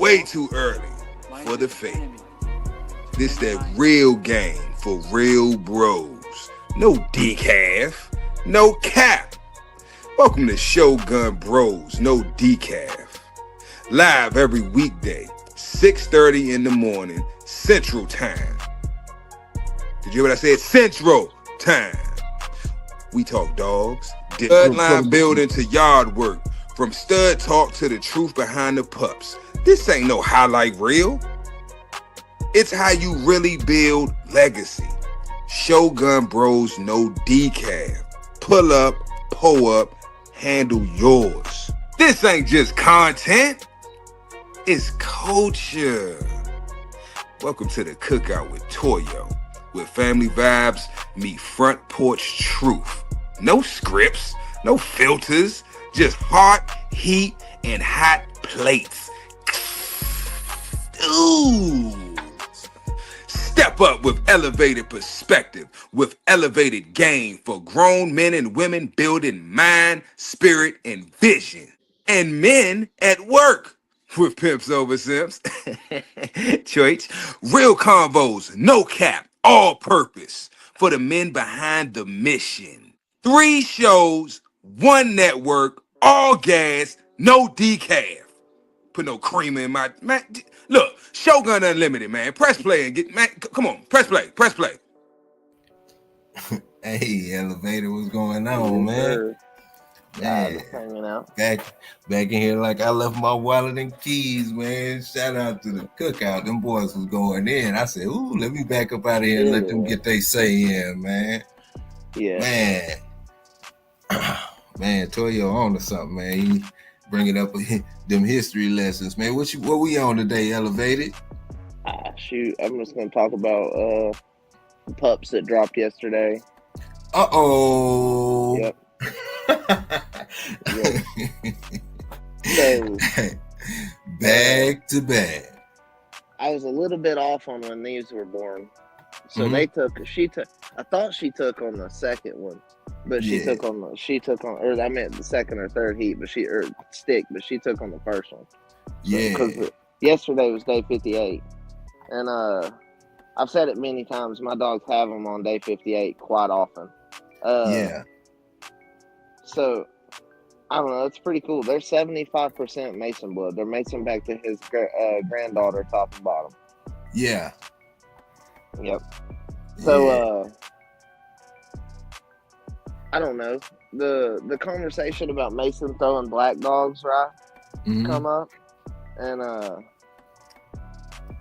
way too early for the fake. This that real game for real bros. No decaf, no cap. Welcome to Shogun Bros, no decaf. Live every weekday, 6:30 in the morning, Central Time. Did you hear what I said? Central Time. We talk dogs, bloodline building to yard work, from stud talk to the truth behind the pups. This ain't no highlight reel. It's how you really build legacy. Shogun Bros, no decaf. Pull up, pull up, handle yours. This ain't just content. It's culture. Welcome to the Cookout with Toyo, where family vibes meet front porch truth. No scripts, no filters, just heart, heat, and hot plates. Ooh. Step up with elevated perspective, with elevated game for grown men and women building mind, spirit, and vision. And men at work with pimps over simps. Choice. Real convos, no cap, all purpose for the men behind the mission. 3 shows, 1 network, all gas, no decaf. Put no creamer in my man. Look, Shogun Unlimited, man. Press play and get, man. Come on, press play, press play. Hey, Elevator, what's going on, man? Man, hanging out. back in here like I left my wallet and keys, man. Shout out to the Cookout. Them boys was going in. I said, ooh, let me back up out of here and let them get they say in, man. Yeah. Man, Toyo on to something, man. He bringing up them history lessons, man. What we on today, Elevated? Shoot, I'm just gonna talk about the pups that dropped yesterday. Uh-oh. Yep. So back to back. I was a little bit off on when these were born. So I thought she took on the second one, but she took on the second or third heat, but she took on the first one. Yeah. Because yesterday was day 58, and I've said it many times. My dogs have them on day 58 quite often. Yeah. So I don't know. It's pretty cool. They're 75% Mason blood. They're Mason back to his granddaughter, top and bottom. Yeah. Yep. So I don't know. The conversation about Mason throwing black dogs, right? Come up, and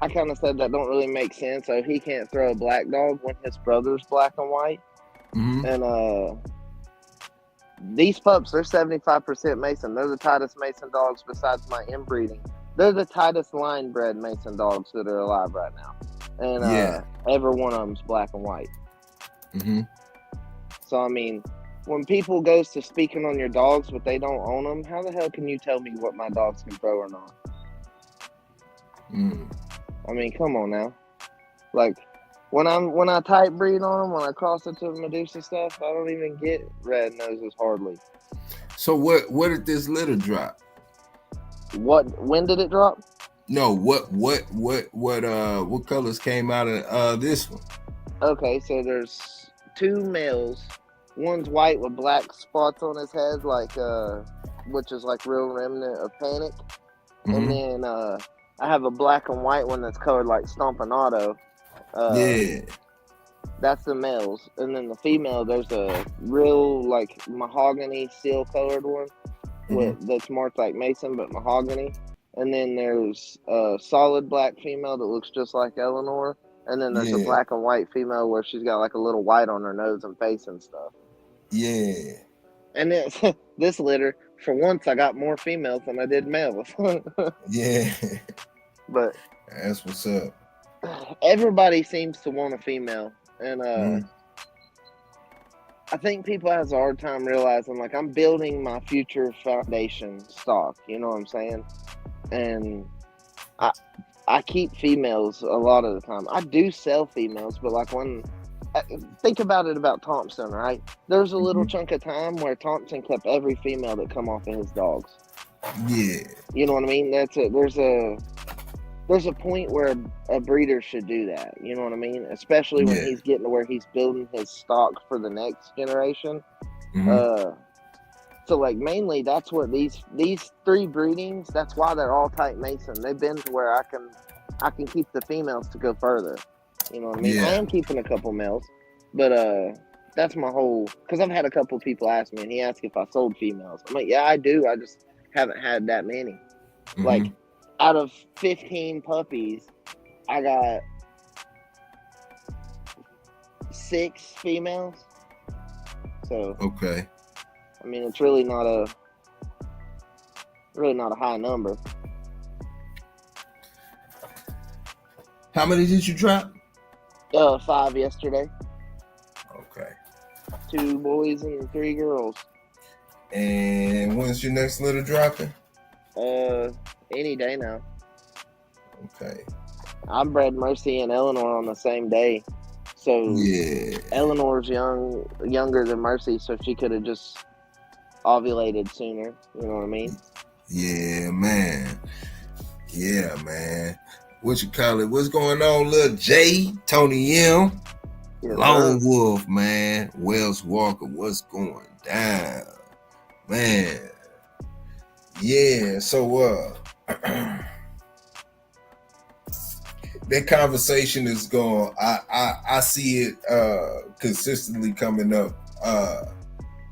I kind of said that don't really make sense. So he can't throw a black dog when his brother's black and white, and these pups, they're 75% Mason. They're the tightest Mason dogs besides my inbreeding. They're the tightest line bred Mason dogs that are alive right now. And every one of them's black and white. So, I mean, when people goes to speaking on your dogs, but they don't own them, how the hell can you tell me what my dogs can throw or not? I mean, come on now. Like, when I type breed on them, when I cross it to Medusa stuff, I don't even get red noses hardly. So what did this litter drop? When did it drop? No, what colors came out of this one? Okay, so there's 2 males. One's white with black spots on his head, like which is like real remnant of panic. And then I have a black and white one that's colored like Stompanato. That's the males. And then the female, there's a real like mahogany seal colored one that's marked like Mason but mahogany. And then there's a solid black female that looks just like Eleanor. And then there's a black and white female where she's got like a little white on her nose and face and stuff. Yeah. And then this litter, for once, I got more females than I did males. Yeah. But that's what's up. Everybody seems to want a female. And I think people have a hard time realizing, like, I'm building my future foundation stock. You know what I'm saying? And I keep females a lot of the time. I do sell females, but like think about it about Thompson, right? There's a little chunk of time where Thompson kept every female that come off of his dogs. Yeah. You know what I mean? There's a there's a point where a breeder should do that. You know what I mean? Especially when Yeah. he's getting to where he's building his stock for the next generation. Mm-hmm. So like mainly that's what these 3 breedings. That's why they're all type Mason. They've been to where I can keep the females to go further. You know what I mean? I Yeah. am keeping a couple males, but that's my whole. Because I've had a couple people ask me, and he asked if I sold females. I'm like, yeah, I do. I just haven't had that many. Mm-hmm. Like out of 15 puppies, I got 6 females. So Okay. I mean, it's really not a high number. How many did you drop? 5 yesterday. Okay. 2 boys and 3 girls. And when's your next litter dropping? Any day now. Okay. I bred Mercy and Eleanor on the same day, so Yeah. Eleanor's younger than Mercy, so she could have just ovulated sooner. You know what I mean? Yeah, man. Yeah, man. What you call it? What's going on, little J, Tony M, Yes, Lone sir. Wolf, man, Wells Walker? What's going down, man? Yeah. So, that conversation is going. I see it consistently coming up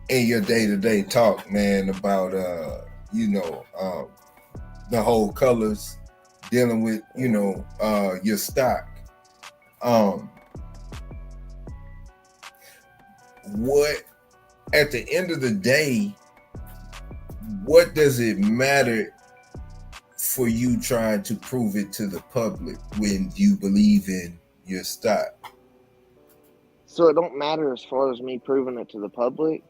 in your day-to-day talk, man, about the whole colors, dealing with your stock. What at the end of the day, what does it matter for you trying to prove it to the public when you believe in your stock? So it don't matter as far as me proving it to the public.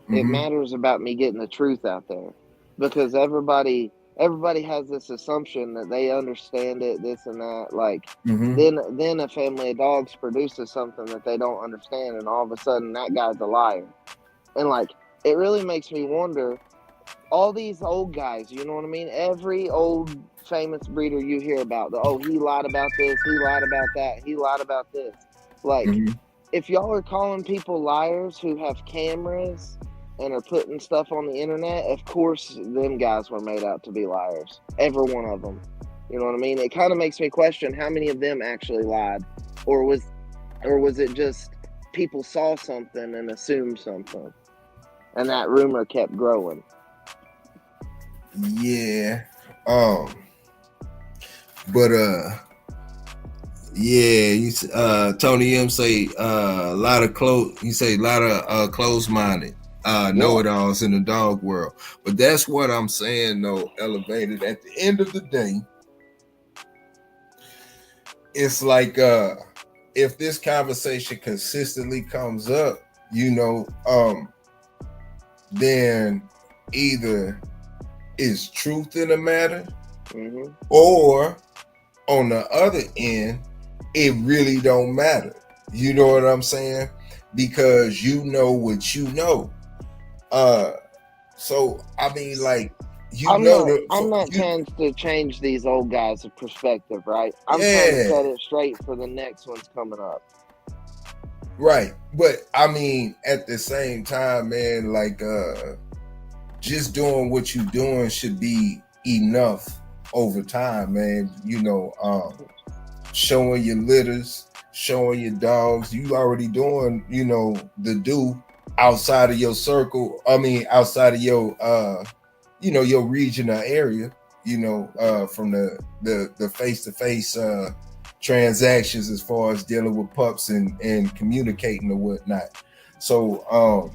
It matters about me getting the truth out there, because everybody has this assumption that they understand it, this and that. Like then a family of dogs produces something that they don't understand, and all of a sudden that guy's a liar. And like it really makes me wonder. All these old guys, you know what I mean? Every old famous breeder you hear about, he lied about this, he lied about that, he lied about this. Like, if y'all are calling people liars who have cameras and are putting stuff on the internet, of course them guys were made out to be liars. Every one of them. You know what I mean? It kind of makes me question how many of them actually lied, or was it just people saw something and assumed something, and that rumor kept growing. Yeah. But yeah, you Tony M say a lot of close-minded know-it-alls in the dog world. But that's what I'm saying though, Elevated. At the end of the day, it's like if this conversation consistently comes up, then either is truth in the matter, or on the other end, it really don't matter. You know what I'm saying? Because you know what you know. So I mean, like, I'm not trying to change these old guys' perspective, right? I'm trying to set it straight for the next one's coming up. Right. But I mean, at the same time, man, like just doing what you're doing should be enough over time, man. Showing your litters, showing your dogs. You already doing, the do outside of your circle. I mean, outside of your your region or area, from the face-to-face transactions as far as dealing with pups and communicating or whatnot. So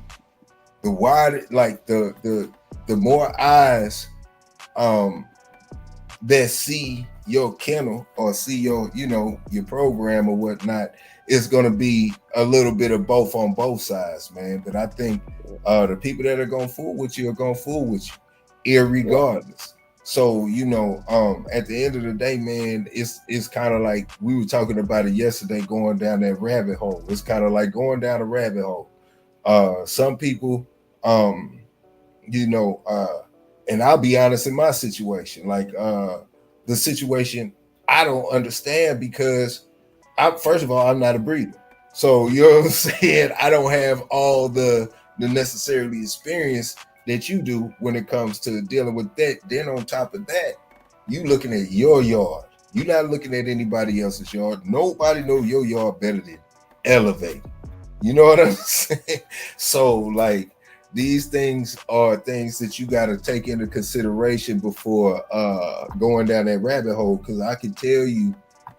the wider, like the more eyes that see your kennel or see your your program or whatnot, it's gonna be a little bit of both on both sides, man. But I think the people that are gonna fool with you are gonna fool with you irregardless. So at the end of the day, man, it's kind of like we were talking about it yesterday, going down that rabbit hole. It's kind of like going down a rabbit hole. Some people and I'll be honest, in my situation, like the situation I don't understand because first of all, I'm not a breeder. So you know what I'm saying? I don't have all the necessarily experience that you do when it comes to dealing with that. Then on top of that, you looking at your yard. You're not looking at anybody else's yard. Nobody know your yard better than Elevate. You know what I'm saying? So like these things are things that you got to take into consideration before going down that rabbit hole. Because I can tell you,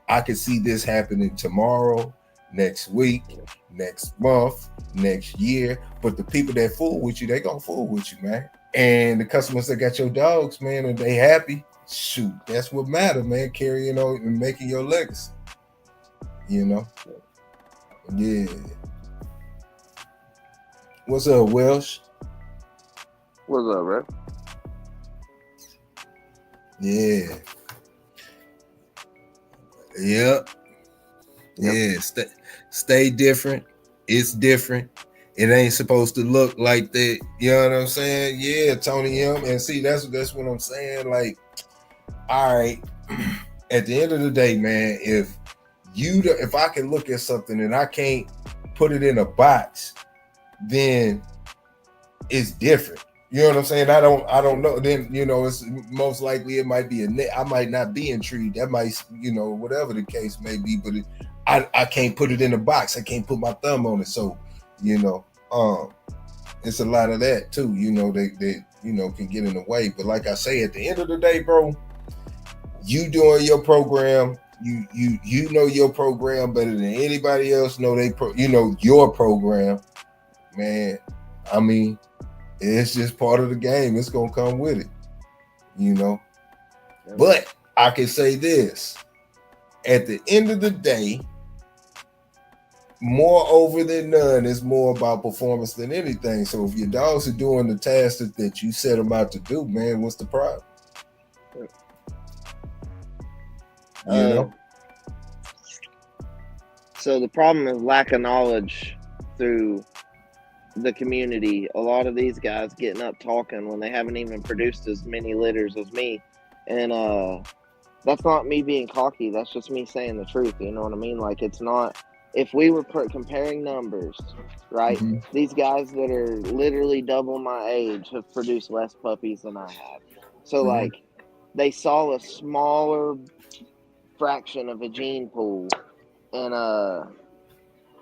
I can see this happening tomorrow, next week, next month, next year. But the people that fool with you, they gonna fool with you, man. And the customers that got your dogs, man, and they happy, shoot, that's what matter, man. Carrying on and making your legacy. You know? Yeah. What's up, Welsh? What's up, bro? Yeah. Yep. Yeah. Stay different. It's different. It ain't supposed to look like that. You know what I'm saying? Yeah, Tony M. And see, that's what I'm saying. Like, all right. At the end of the day, man, if I can look at something and I can't put it in a box, then it's different. You know what I'm saying? I don't know. Then, you know, it's most likely it might be I might not be intrigued. That might, you know, whatever the case may be, but I can't put it in a box. I can't put my thumb on it. So, you know, it's a lot of that too. You know, they you know, can get in the way. But like I say, at the end of the day, bro, you doing your program, you know your program better than anybody else know you know your program, man. I mean, it's just part of the game. It's gonna come with it, you know. But I can say this: at the end of the day, more over than none is more about performance than anything. So if your dogs are doing the tasks that you set them out to do, man, what's the problem? You know. So the problem is lack of knowledge through the community. A lot of these guys getting up talking when they haven't even produced as many litters as me, and that's not me being cocky. That's just me saying the truth. You know what I mean? Like, it's not. If we were comparing numbers, right? Mm-hmm. These guys that are literally double my age have produced less puppies than I have. So like, they saw a smaller fraction of a gene pool and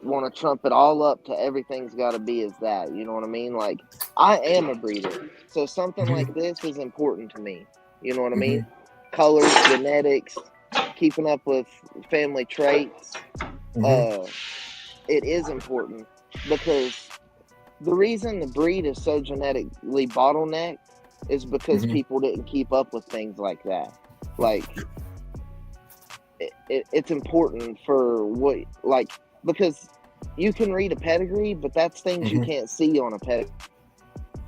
want to trump it all up to everything's got to be as that. You know what I mean? Like, I am a breeder, so something like this is important to me. You know what I mean? Colors, genetics, keeping up with family traits. It is important because the reason the breed is so genetically bottlenecked is because people didn't keep up with things like that. Like, it's important for what, like, because you can read a pedigree, but that's things you can't see on a pedigree.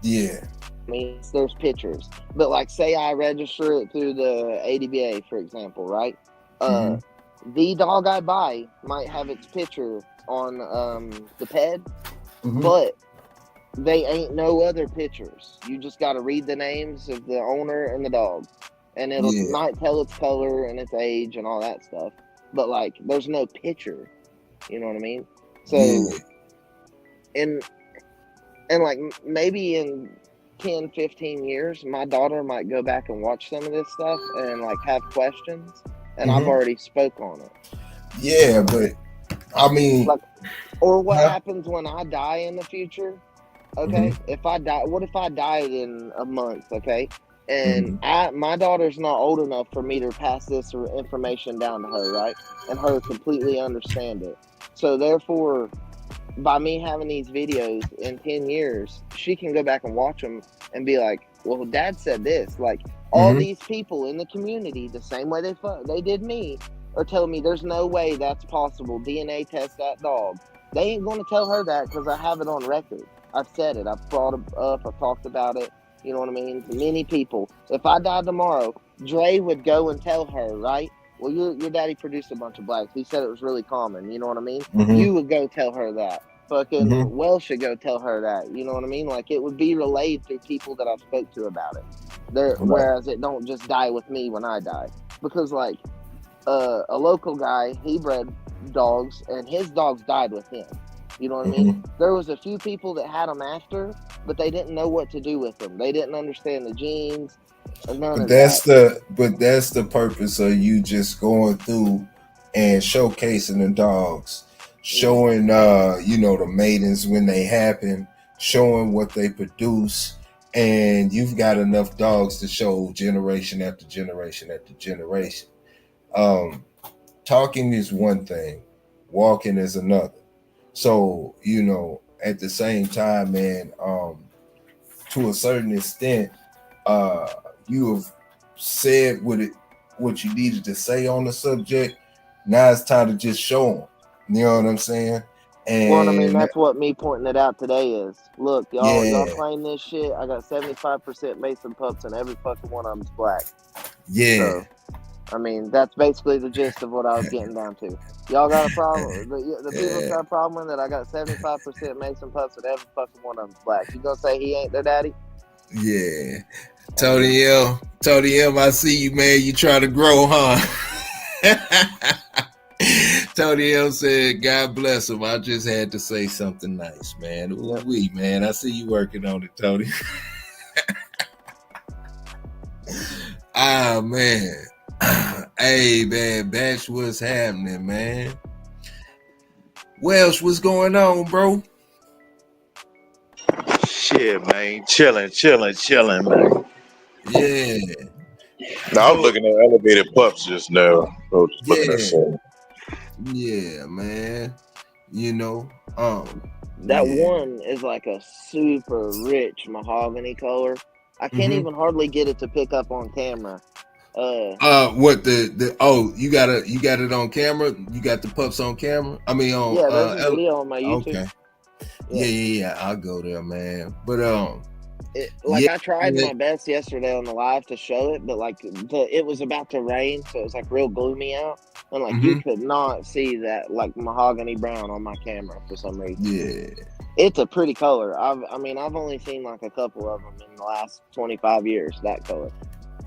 Yeah. I mean, there's pictures, but like, say I register it through the ADBA, for example, right? The dog I buy might have its picture on the ped, but they ain't no other pictures. You just got to read the names of the owner and the dog, and it'll might tell its color and its age and all that stuff. But like, there's no picture. You know what I mean? So, and like, maybe in 10, 15 years, my daughter might go back and watch some of this stuff and like have questions. And I've already spoke on it. Yeah, but I mean, like, or what happens when I die in the future? Okay, if I die, what if I died in a month? Okay, and my daughter's not old enough for me to pass this information down to her, right? And her completely understand it. So therefore, by me having these videos in 10 years, she can go back and watch them and be like, well, Dad said this. Like, all these people in the community, the same way they did me, are telling me there's no way that's possible. DNA test that dog. They ain't going to tell her that because I have it on record. I've said it. I've brought it up. I've talked about it. You know what I mean? To many people. If I died tomorrow, Dre would go and tell her, right? Well, your daddy produced a bunch of blacks. He said it was really common. You know what I mean? You would go tell her that. Fucking Welsh should go tell her that. You know what I mean? Like, it would be relayed through people that I've spoke to about it. Whereas it don't just die with me when I die. Because, like, a local guy, he bred dogs, and his dogs died with him. You know what I mean? There was a few people that had them after, but they didn't know what to do with them. They didn't understand the genes, and none But of that. that's the purpose of you just going through and showcasing the dogs, showing the maidens when they happen, showing what they produce, and you've got enough dogs to show generation after generation after generation. Talking is one thing, walking is another. So, at the same time, man, to a certain extent, you have said what you needed to say on the subject. Now it's time to just show them. You know what I'm saying? Well, I mean, And that's what me pointing it out today is. Look, y'all yeah, claim this shit. I got 75% Mason pups, and every fucking one of them's black. yeah. So, I mean, that's basically the gist of what I was getting down to. Y'all got a problem? The people got a problem with it. I got 75% Mason pups, and every fucking one of them's black. You gonna say he ain't their daddy? Yeah. Tony M, I see you, man. You try to grow, huh? Tony M said, God bless him. I just had to say something nice, man. Ooh, wee, man. I see you working on it, Tony. Man. Hey, man, Batch, what's happening, man? Welsh, what's going on, bro? Shit, man. Chilling, man. Yeah. I was looking at elevated pups just now. I was just looking at some. Yeah, man. That one is like a super rich mahogany color. I can't even hardly get it to pick up on camera. What you got it on camera? You got the pups on camera? I mean on there's a video on my YouTube. Okay. Yeah, I'll go there, man. But I tried my best yesterday on the live to show it, but it was about to rain, so it was like real gloomy out, and you could not see that like mahogany brown on my camera for some reason. Yeah, it's a pretty color. I've only seen like a couple of them in the last 25 years. That color.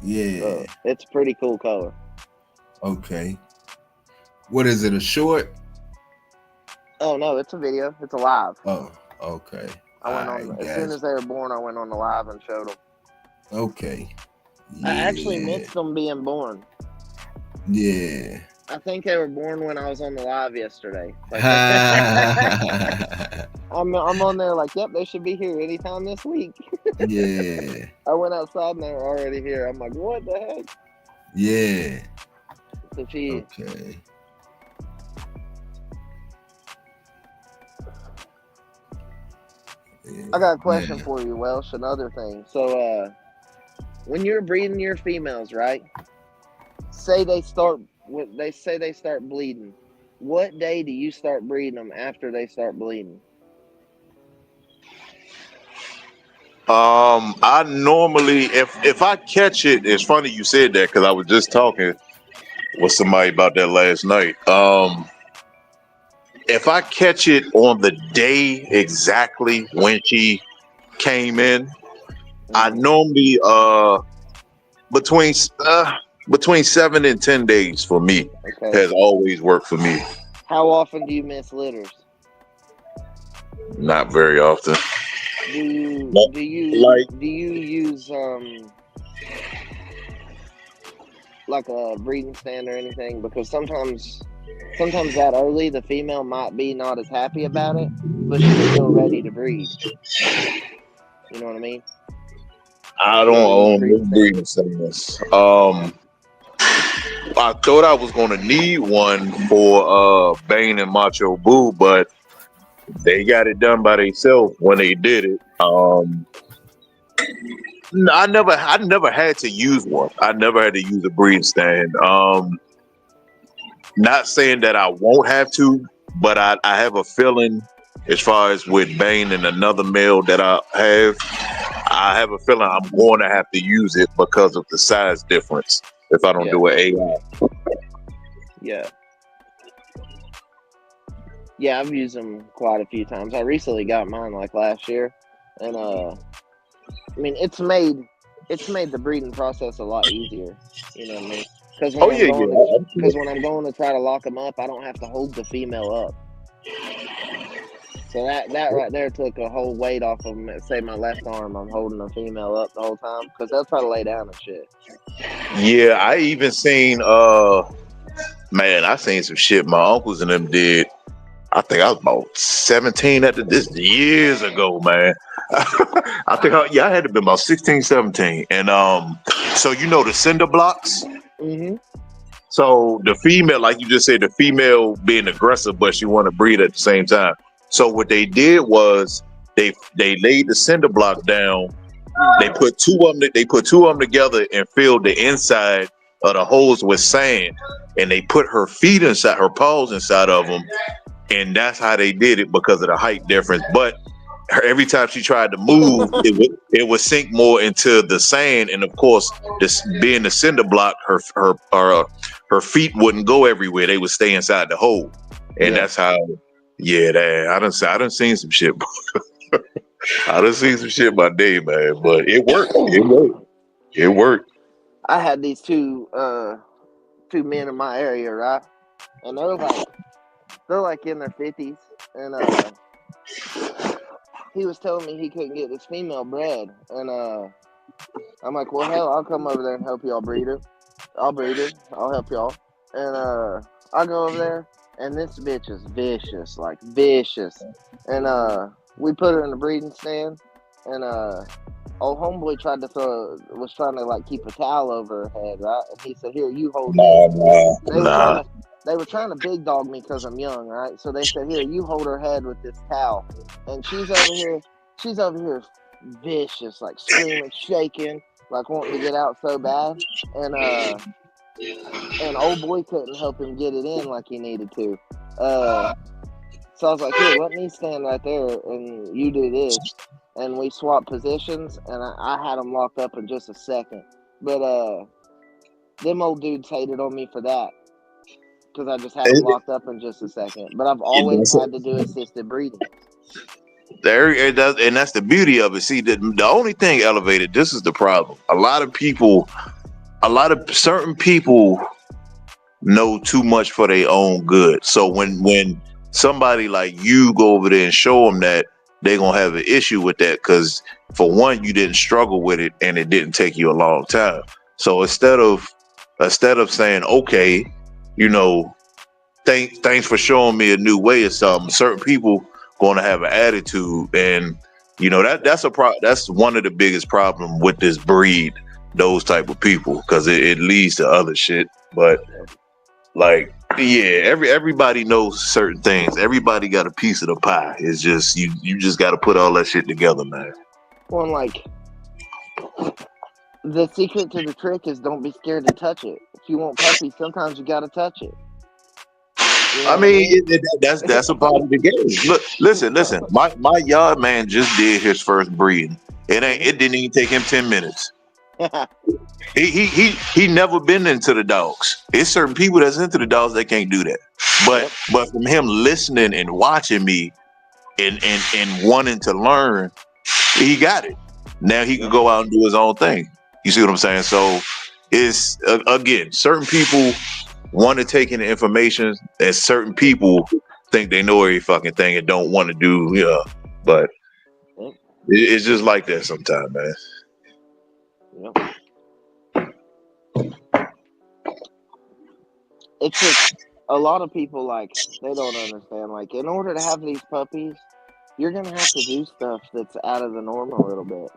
Yeah, so it's a pretty cool color. Okay. What is it? A short? Oh no, it's a video. It's a live. Oh, okay. I went on as soon as they were born. I went on the live and showed them. Okay. Yeah. I actually missed them being born. Yeah. I think they were born when I was on the live yesterday. I'm on there like, yep, they should be here anytime this week. Yeah. I went outside and they were already here. I'm like, what the heck? Yeah. So okay. I got a question for you, Welsh. Another thing. So, when you're breeding your females, right? Say they start bleeding. What day do you start breeding them after they start bleeding? I normally, if I catch it, it's funny you said that because I was just talking with somebody about that last night. If I catch it on the day exactly when she came in, I normally between 7 and 10 days for me has always worked for me. How often do you miss litters? Not very often. Do you use like a breeding stand or anything? Because sometimes that early the female might be not as happy about it, but she's still ready to breed. You know what I mean? I don't own breeding stands. I thought I was gonna need one for Bane and Macho Boo, but they got it done by themselves when they did it. I never had to use one. I never had to use a breeding stand. Not saying that I won't have to, but I have a feeling as far as with Bane and another male that I have a feeling I'm going to have to use it because of the size difference if I don't do an AI. Yeah, I've used them quite a few times. I recently got mine like last year, and I mean it's made the breeding process a lot easier. You know what I mean? Because Oh yeah, yeah. when I'm going to try to lock them up, I don't have to hold the female up. So that right there took a whole weight off of them. Say my left arm, I'm holding the female up the whole time because they'll try to lay down and shit. Yeah, I even seen man, I seen some shit my uncles and them did. I think I was about 17 at this years ago, man. I think I had to be about 16, 17. And so you know the cinder blocks. Mm-hmm. So the female, like you just said, the female being aggressive, but she want to breed at the same time. So what they did was they laid the cinder block down. They put two of them together and filled the inside of the holes with sand, and they put her feet inside, her paws inside of them, and that's how they did it because of the height difference. But every time she tried to move, it would sink more into the sand, and of course, this being the cinder block, her feet wouldn't go everywhere; they would stay inside the hole, and that's how. Yeah, I done seen some shit. I done seen some shit by day, man, but it worked. It worked. I had these two men in my area, right? And they're like in their 50s, and he was telling me he couldn't get this female bred, and I'm like, well, hell, I'll come over there and help y'all breed her. I'll breed her. I'll help y'all. And I go over there, and this bitch is vicious, like vicious. And we put her in the breeding stand, and old homeboy was trying to like keep a towel over her head, right? And he said, "Here, you hold her." They were trying to big dog me because I'm young, right? So they said, "Here, you hold her head with this towel." And she's over here vicious, like screaming, shaking, like wanting to get out so bad. And old boy couldn't help him get it in like he needed to. So I was like, "Here, let me stand right there and you do this." And we swapped positions, and I had them locked up in just a second. But them old dudes hated on me for that because I just had them locked up in just a second. But I've always had to do assisted breeding. It does, and that's the beauty of it. See, the only thing elevated, this is the problem. A lot of certain people know too much for their own good. So when somebody like you go over there and show them that, they're gonna have an issue with that because for one, you didn't struggle with it and it didn't take you a long time. So instead of saying, okay, you know, thanks for showing me a new way or something, certain people gonna have an attitude, and you know that's one of the biggest problems with this breed, those type of people, because it leads to other shit. But like, yeah, everybody knows certain things. Everybody got a piece of the pie. It's just you just got to put all that shit together, man. Well, like, the secret to the trick is don't be scared to touch it. If you want puppies, sometimes you got to touch it. You know I mean, that's a part of the game. Look, listen. My yard man just did his first breeding. It didn't even take him 10 minutes. He never been into the dogs. It's certain people that's into the dogs that can't do that. But from him listening and watching me and wanting to learn, he got it. Now he can go out and do his own thing. You see what I'm saying? So it's again, certain people want to take in the information, and certain people think they know every fucking thing and don't want to do. Yeah, but it's just like that sometimes, man. Yep. It's just a lot of people, like, they don't understand. Like, in order to have these puppies, you're gonna have to do stuff that's out of the norm a little bit.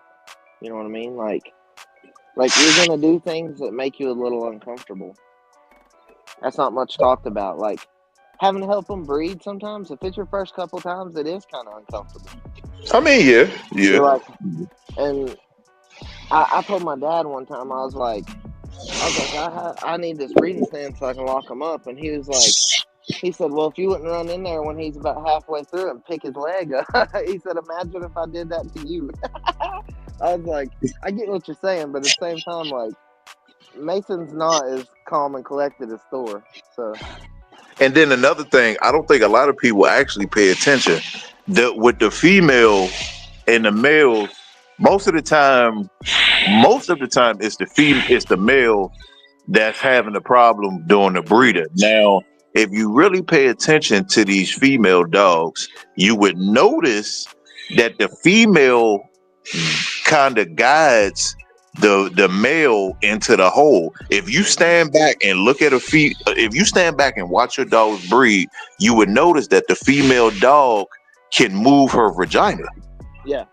You know what I mean? Like you're gonna do things that make you a little uncomfortable. That's not much talked about. Like, having to help them breed sometimes, if it's your first couple times, it is kind of uncomfortable. I mean, yeah. Like, and I told my dad one time, I was like, I need this breeding stand so I can lock him up. And he said, well, if you wouldn't run in there when he's about halfway through and pick his leg up, he said, imagine if I did that to you. I was like, I get what you're saying, but at the same time, like, Mason's not as calm and collected as Thor. So, and then another thing, I don't think a lot of people actually pay attention that with the female and the male, most of the time it's the male that's having a problem doing the breeder. Now, if you really pay attention to these female dogs, you would notice that the female kind of guides the male into the hole. If you stand back and look at if you stand back and watch your dog's breed, you would notice that the female dog can move her vagina. Yeah.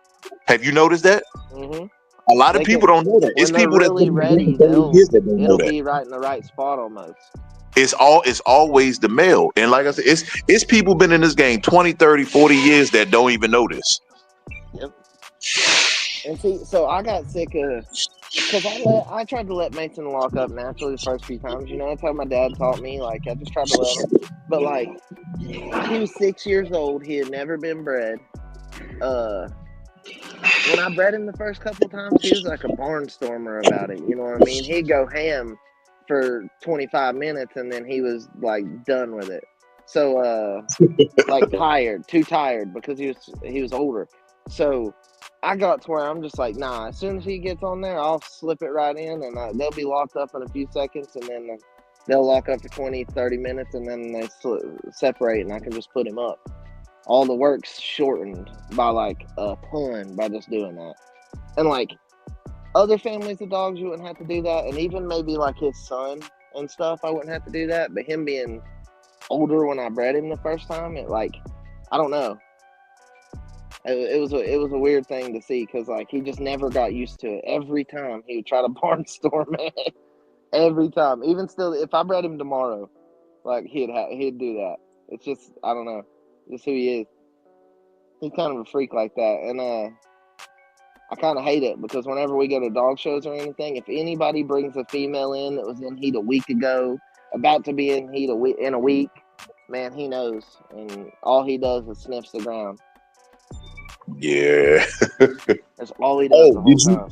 Have you noticed that? Mm-hmm. A lot of people don't know that. It's When they're people really that's ready, that don't know it'll that. be right in the right spot almost. It's always the male. And like I said, it's people been in this game 20, 30, 40 years that don't even know this. Yep. And see, so I got sick of, because I tried to let Mason lock up naturally the first few times. You know, that's how my dad taught me. Like, I just tried to let him. But, like, he was 6 years old. He had never been bred. When I bred him the first couple times, he was like a barnstormer about it. You know what I mean? He'd go ham for 25 minutes, and then he was, like, done with it. So, like, too tired, because he was older. So I got to where I'm just like, nah, as soon as he gets on there, I'll slip it right in, and they'll be locked up in a few seconds, and then they'll lock up for 20, 30 minutes, and then they separate, and I can just put him up. All the work's shortened by like a ton by just doing that. And like other families of dogs, you wouldn't have to do that. And even maybe like his son and stuff, I wouldn't have to do that. But him being older when I bred him the first time, it like, I don't know. It was a weird thing to see, because like he just never got used to it. Every time he would try to barnstorm it. Every time. Even still, if I bred him tomorrow, like he'd do that. It's just, I don't know. Just who he is. He's kind of a freak like that. And I kind of hate it, because whenever we go to dog shows or anything, if anybody brings a female in that was in heat a week ago, about to be in heat in a week, man, he knows. And all he does is sniffs the ground. Yeah. That's all he does the whole time.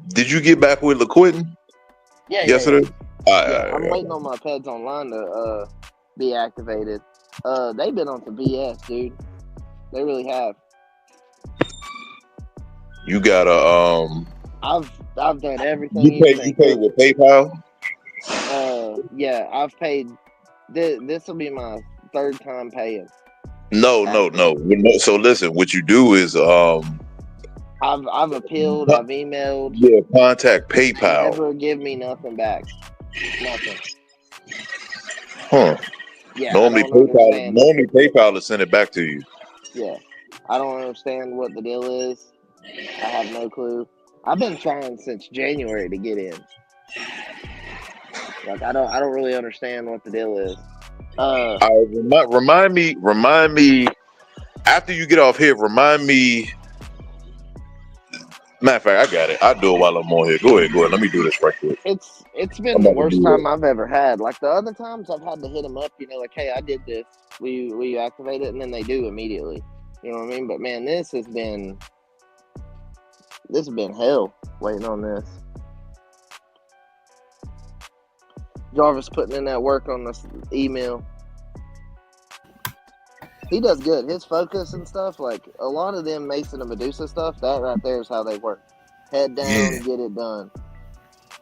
Did you get back with LaQuinton? Yeah. Yesterday? Yeah. I'm waiting on my Peds Online to be activated. They've been on some BS, dude. They really have. You gotta I've done everything. You paid with PayPal? Yeah, I've paid. This will be my third time paying. No. So listen, what you do is I've appealed. I've emailed. Yeah, contact PayPal. They never give me nothing back. Nothing. Huh. Yeah. Normally PayPal will send it back to you. Yeah. I don't understand what the deal is. I have no clue. I've been trying since January to get in. Like I don't really understand what the deal is. Remind me after you get off here. Remind me. Matter of fact, I got it. I'll do it while I'm on here. Go ahead. Let me do this right quick. It's been the worst time I've ever had. Like the other times, I've had to hit them up. You know, like, hey, I did this. Will you activate it? And then they do immediately. You know what I mean? But man, this has been hell waiting on this. Jarvis putting in that work on this email. He does good. His focus and stuff, like a lot of them Mason and Medusa stuff, that right there is how they work. Head down, get it done.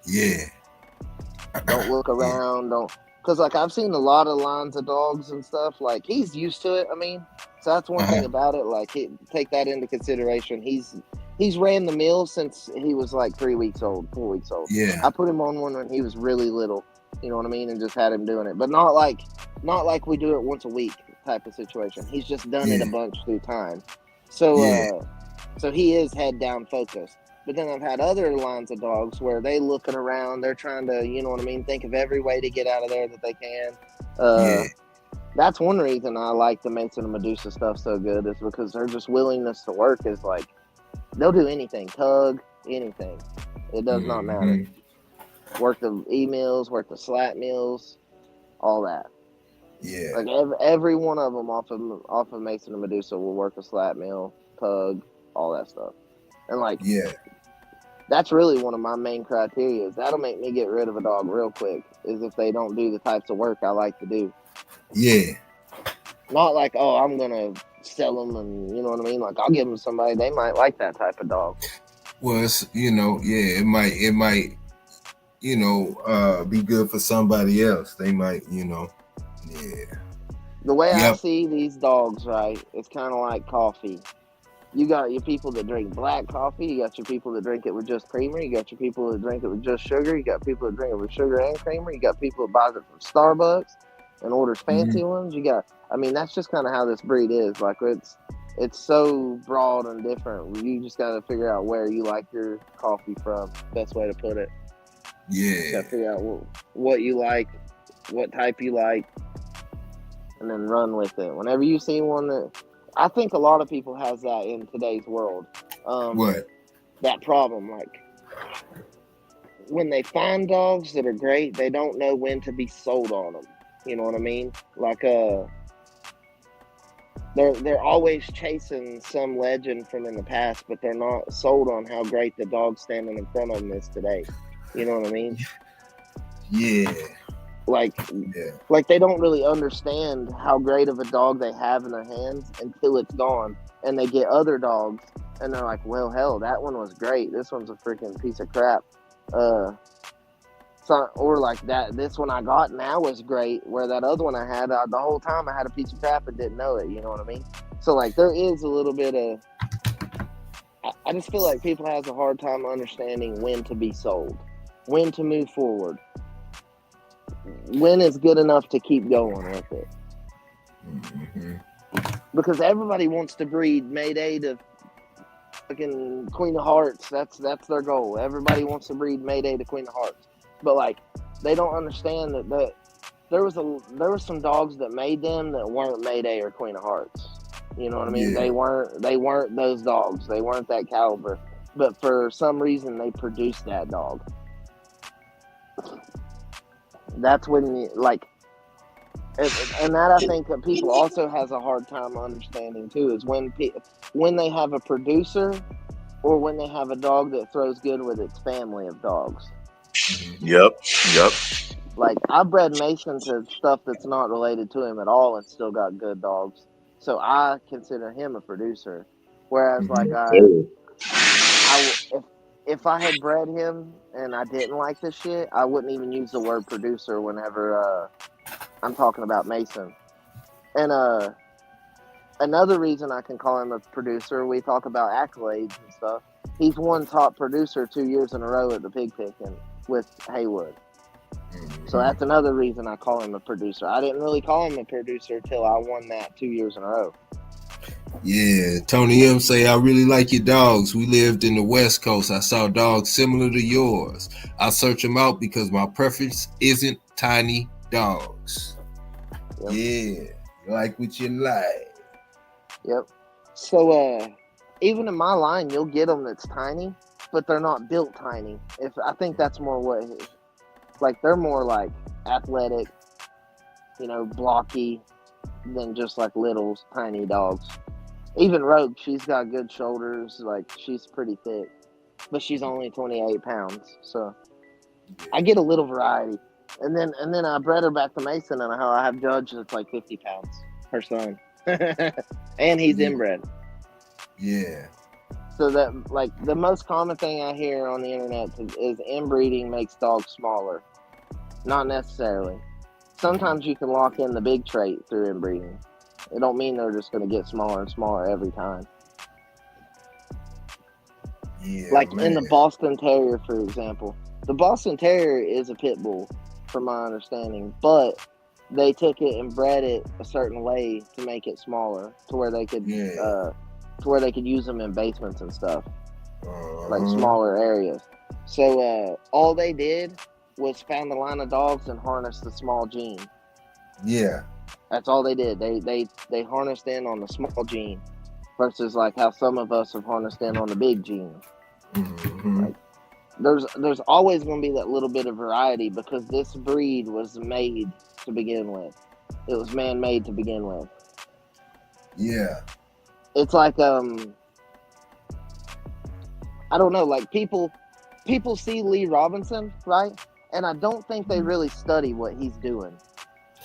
Yeah. Don't look around. Because like I've seen a lot of lines of dogs and stuff. Like he's used to it. I mean, so that's one thing about it. Like take that into consideration. He's ran the mill since he was like 4 weeks old. Yeah. I put him on one when he was really little. You know what I mean? And just had him doing it, but not like we do it once a week type of situation. He's just done it a bunch through time. So so he is head down focused. But then I've had other lines of dogs where they looking around, they're trying to, you know what I mean, think of every way to get out of there that they can. That's one reason I like the Mason and Medusa stuff so good, is because their just willingness to work is like, they'll do anything, tug, anything. It does not matter. Work the emails, work the slat meals, all that. Yeah. Like every one of them off of Mason and Medusa will work a slat meal, tug, all that stuff. And like, that's really one of my main criteria. That'll make me get rid of a dog real quick, is if they don't do the types of work I like to do. Yeah. Not like, oh, I'm going to sell them and, you know what I mean? Like, I'll give them to somebody, they might like that type of dog. Well, it's, it might, be good for somebody else. They might, yeah. The way I Yep. see these dogs, right, it's kind of like coffee. You got your people that drink black coffee. You got your people that drink it with just creamer. You got your people that drink it with just sugar. You got people that drink it with sugar and creamer. You got people that buys it from Starbucks and orders fancy ones. That's just kind of how this breed is. Like it's so broad and different. You just got to figure out where you like your coffee from. Best way to put it. Yeah. Got to figure out what you like, what type you like, and then run with it. Whenever you see one that, I think a lot of people has that in today's world. What? That problem, like when they find dogs that are great, they don't know when to be sold on them. You know what I mean? Like they're always chasing some legend from in the past, but they're not sold on how great the dog standing in front of them is today. You know what I mean? Yeah. Like they don't really understand how great of a dog they have in their hands until it's gone, and they get other dogs and they're like, well, hell, that one was great, this one's a freaking piece of crap. Or like that, this one I got now was great, where that other one I had, the whole time I had a piece of crap and didn't know it. You know what I mean? So like there is a little bit of, I just feel like people have a hard time understanding when to be sold, when to move forward, when is good enough to keep going with it. Because everybody wants to breed Mayday to fucking Queen of Hearts. That's their goal. Everybody wants to breed Mayday to Queen of Hearts. But like they don't understand that there was some dogs that made them that weren't Mayday or Queen of Hearts. You know what I mean? Yeah. They weren't those dogs. They weren't that caliber. But for some reason they produced that dog. That's when and that I think that people also has a hard time understanding too, is when they have a producer or when they have a dog that throws good with its family of dogs. Yep. Like I bred Mason to stuff that's not related to him at all and still got good dogs. So I consider him a producer. Whereas like if I had bred him and I didn't like this shit, I wouldn't even use the word producer whenever I'm talking about Mason. And another reason I can call him a producer, we talk about accolades and stuff. He's won top producer 2 years in a row at the pig picking with Haywood. So that's another reason I call him a producer. I didn't really call him a producer till I won that 2 years in a row. Yeah, Tony M say, I really like your dogs. We lived in the West Coast. I saw dogs similar to yours. I search them out because my preference isn't tiny dogs. Yep. Yeah, like what you like. Yep. So even in my line, you'll get them that's tiny, but they're not built tiny. I think that's more what it is. Like they're more like athletic, blocky than just like little tiny dogs. Even Rogue, she's got good shoulders. Like she's pretty thick, but she's only 28 pounds. So I get a little variety. And then I bred her back to Mason, and I have Judge that's like 50 pounds, her son, and he's inbred. Yeah. So that like the most common thing I hear on the internet is inbreeding makes dogs smaller. Not necessarily. Sometimes you can lock in the big trait through inbreeding. It don't mean they're just going to get smaller and smaller every time. Yeah, like in the Boston Terrier, for example. The Boston Terrier is a pit bull, from my understanding, but they took it and bred it a certain way to make it smaller, to where they could use them in basements and stuff, like smaller areas. So all they did was found a line of dogs and harnessed the small gene. Yeah. That's all they did. They harnessed in on the small gene versus like how some of us have harnessed in on the big gene. Like, there's always going to be that little bit of variety because this breed was made to begin with. It was man-made to begin with. Yeah. It's like I don't know, like people see Lee Robinson, right? And I don't think they really study what he's doing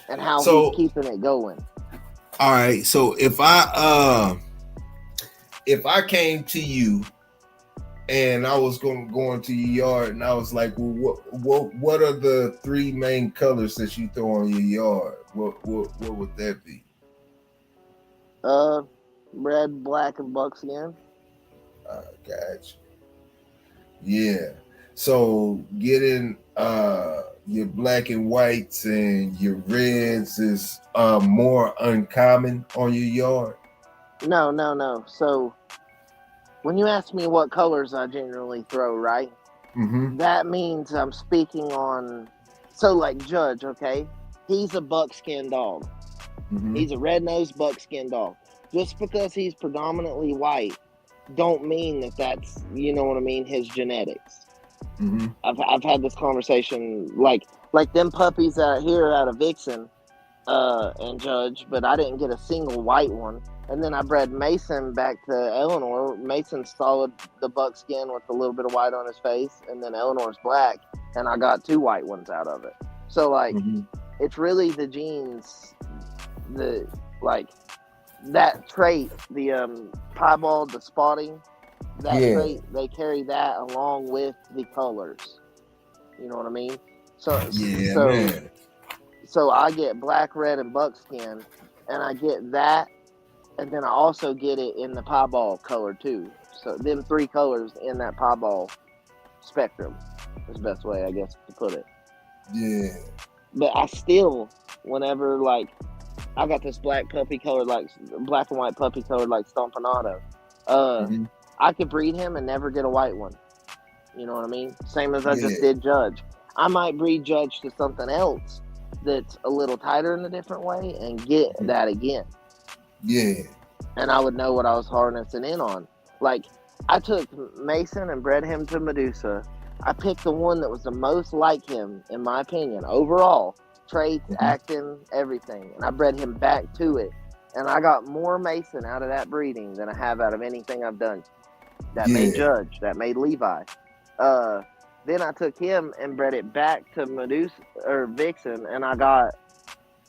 and how he's keeping it going. All right, so if I came to you and I was going to your yard, and I was like, well, what are the 3 main colors that you throw on your yard? What would that be? Red, black, and buckskin. Gotcha. Yeah. So getting your black and whites and your reds is more uncommon on your yard. No. So when you ask me what colors I generally throw, right? Mm-hmm. That means I'm speaking on. So like Judge, okay, he's a buckskin dog. Mm-hmm. He's a red-nosed buckskin dog. Just because he's predominantly white, don't mean that that's, you know what I mean, his genetics. Mm-hmm. I've had this conversation, like them puppies out here out of Vixen and Judge, but I didn't get a single white one. And then I bred Mason back to Eleanor. Mason's solid, the buckskin with a little bit of white on his face, and then Eleanor's black, and I got 2 white ones out of it. So like, it's really the genes, the like that trait, the piebald, the spotting, that trait, they carry that along with the colors. You know what I mean? Man. So I get black, red, and buckskin, and I get that, and then I also get it in the piebald color too. So them 3 colors in that piebald spectrum is the best way, I guess, to put it. Yeah. But I still, whenever like I got this black puppy colored, like black and white puppy colored, like Stompanato, I could breed him and never get a white one. You know what I mean? Same as I just did Judge. I might breed Judge to something else that's a little tighter in a different way and get that again. Yeah. And I would know what I was harnessing in on. Like, I took Mason and bred him to Medusa. I picked the one that was the most like him, in my opinion, overall. Traits, acting, everything. And I bred him back to it. And I got more Mason out of that breeding than I have out of anything I've done. That made Judge. That made Levi. Then I took him and bred it back to Medusa or Vixen, and I got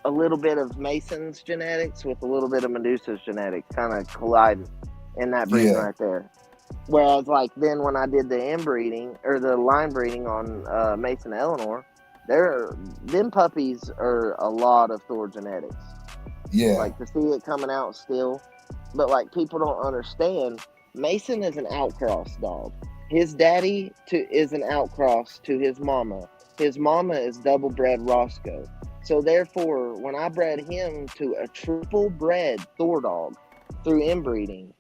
a little bit of Mason's genetics with a little bit of Medusa's genetics kind of colliding in that breeding right there. Whereas, like, then when I did the inbreeding or the line breeding on Mason and Eleanor, them puppies are a lot of Thor genetics. Yeah. Like, to see it coming out still. But, like, people don't understand, Mason is an outcross dog. His daddy is an outcross to his mama. His mama is double bred Roscoe. So therefore, when I bred him to a triple bred Thor dog through inbreeding,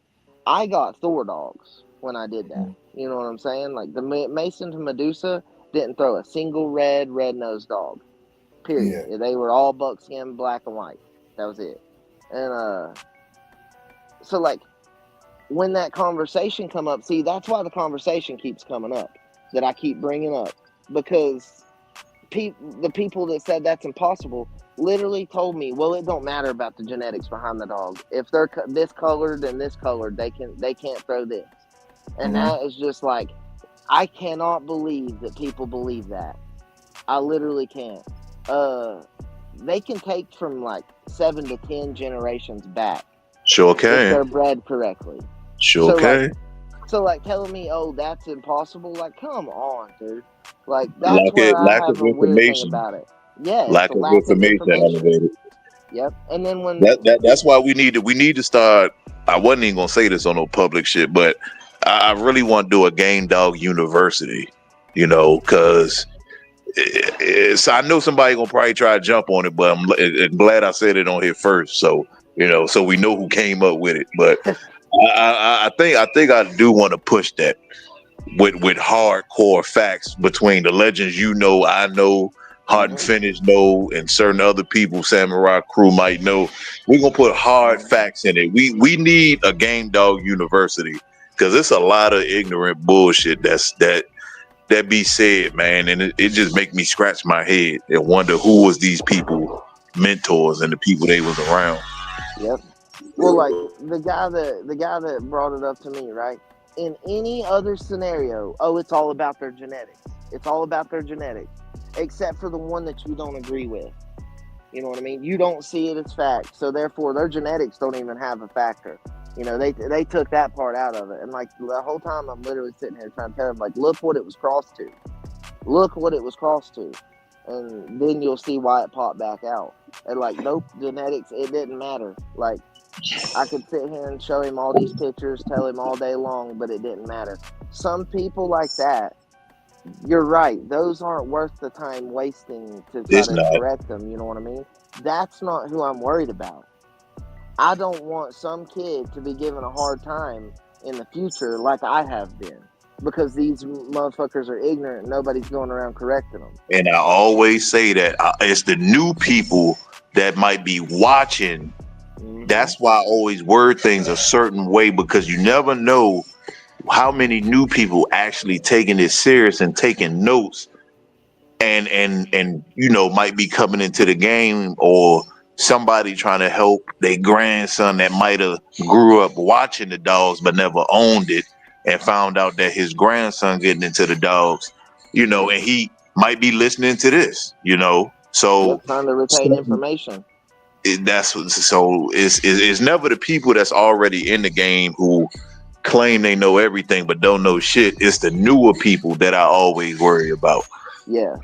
I got Thor dogs when I did that. You know what I'm saying? Like, the Mason to Medusa didn't throw a single red-nosed dog. Period. Yeah. They were all buckskin, black and white. That was it. And so like, when that conversation come up, see, that's why the conversation keeps coming up, that I keep bringing up, because the people that said that's impossible literally told me, well, it don't matter about the genetics behind the dog. If they're this colored and this colored, they can't throw this. And that is just like, I cannot believe that people believe that. I literally can't. They can take from like 7 to 10 generations back. Sure can. If they're bred correctly. Sure can. So like telling me, oh, that's impossible. Like, come on, dude. Like, that's lack of information about it. Yeah, lack of information elevated. Yep. And then when that's why we need to start. I wasn't even gonna say this on no public shit, but I really want to do a game dog university. You know, because I know somebody gonna probably try to jump on it, but I'm glad I said it on here first. So you know, so we know who came up with it. But I think I do want to push that with hardcore facts between the legends I know, Hot and Finish know, and certain other people Samurai Crew might know. We're gonna put hard facts in it. We need a game dog university, because it's a lot of ignorant bullshit that be said, man, and it just make me scratch my head and wonder who was these people mentors and the people they was around. Yep. Well, like the guy that brought it up to me, right? In any other scenario, it's all about their genetics. It's all about their genetics, except for the one that you don't agree with. You know what I mean? You don't see it as fact, so therefore their genetics don't even have a factor. You know, they took that part out of it, and like the whole time I'm literally sitting here trying to tell them, like, look what it was crossed to, look what it was crossed to, and then you'll see why it popped back out. And like, nope, genetics, it didn't matter. Like, I could sit here and show him all these pictures, tell him all day long, but it didn't matter. Some people like that, you're right, those aren't worth the time wasting to try It's to not. correct them. You know what I mean? That's not who I'm worried about. I don't want some kid to be given a hard time in the future like I have been, because these motherfuckers are ignorant and nobody's going around correcting them. And I always say that it's the new people that might be watching. Mm-hmm. That's why I always word things a certain way, because you never know how many new people actually taking this serious and taking notes, and you know, might be coming into the game, or somebody trying to help their grandson that might have grew up watching the dogs but never owned it, and found out that his grandson getting into the dogs, you know, and he might be listening to this, you know. So Yep, trying to retain information. that's what, so it's never the people that's already in the game who claim they know everything but don't know shit. It's the newer people that I always worry about. Yeah.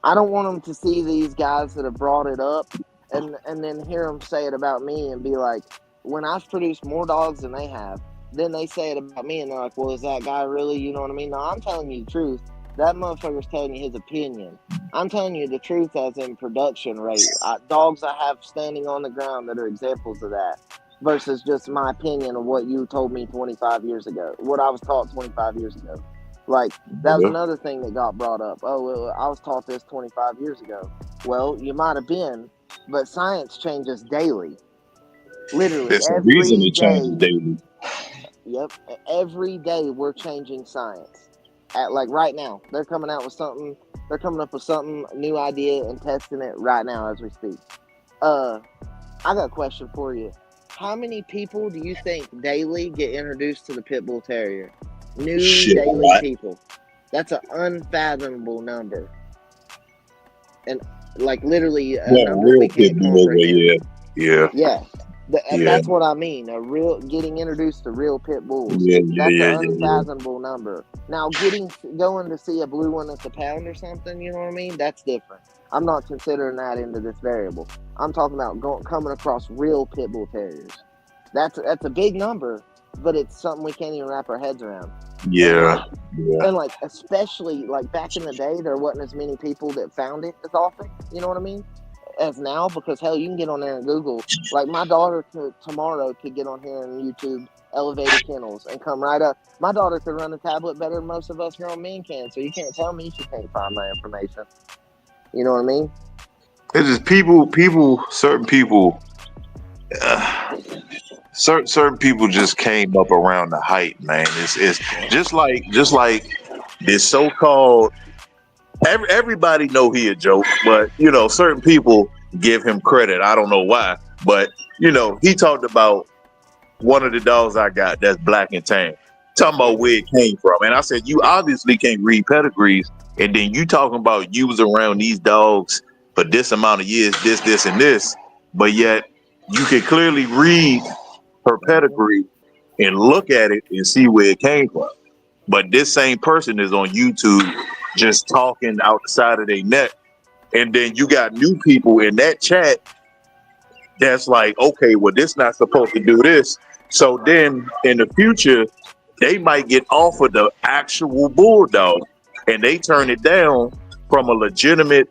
I don't want them to see these guys that have brought it up and then hear them say it about me and be like, when I've produced more dogs than they have, then they say it about me and they're like, well, is that guy really, you know what I mean? No, I'm telling you the truth. That motherfucker's telling you his opinion. I'm telling you the truth as in production rate. Dogs I have standing on the ground that are examples of that, versus just my opinion of what you told me 25 years ago, what I was taught 25 years ago. Like, that was another thing that got brought up. Oh, well, I was taught this 25 years ago. Well, you might have been, but science changes daily. Literally, There's a every reason it day. changes daily. Yep, every day we're changing science. At like right now, they're coming out with something. They're coming up with something new idea and testing it right now as we speak. I got a question for you. How many people do you think daily get introduced to the Pit Bull Terrier? New Shit, a daily lot. people. That's an unfathomable number. And like literally a number real we can't pit bull, comprehend. yeah. Yeah. Yeah. That's what I mean. A real getting introduced to real pit bulls. Yeah, That's yeah, an yeah. unfathomable number. Now, going to see a blue one at the pound or something, you know what I mean? That's different. I'm not considering that into this variable. I'm talking about coming across real pit bull terriers. That's a big number, but it's something we can't even wrap our heads around. Yeah. And like, especially like back in the day, there wasn't as many people that found it as often. You know what I mean? As now, because hell, you can get on there and Google. Like, my daughter tomorrow could get on here and YouTube elevated kennels and come right up. My daughter could run a tablet better than most of us grown men can, so you can't tell me she can't find my information. You know what I mean? It's just certain people, certain people just came up around the hype, man. It's just like this so-called. Everybody know he a joke, but you know, certain people give him credit. I don't know why, but you know, he talked about one of the dogs I got that's black and tan, talking about where it came from, and I said, you obviously can't read pedigrees, and then you talking about you was around these dogs for this amount of years, this, and this, but yet you can clearly read her pedigree and look at it and see where it came from. But this same person is on YouTube just talking out the side of their neck. And then you got new people in that chat that's like, okay, well, this not supposed to do this. So then in the future, they might get offered the actual bulldog and they turn it down from a legitimate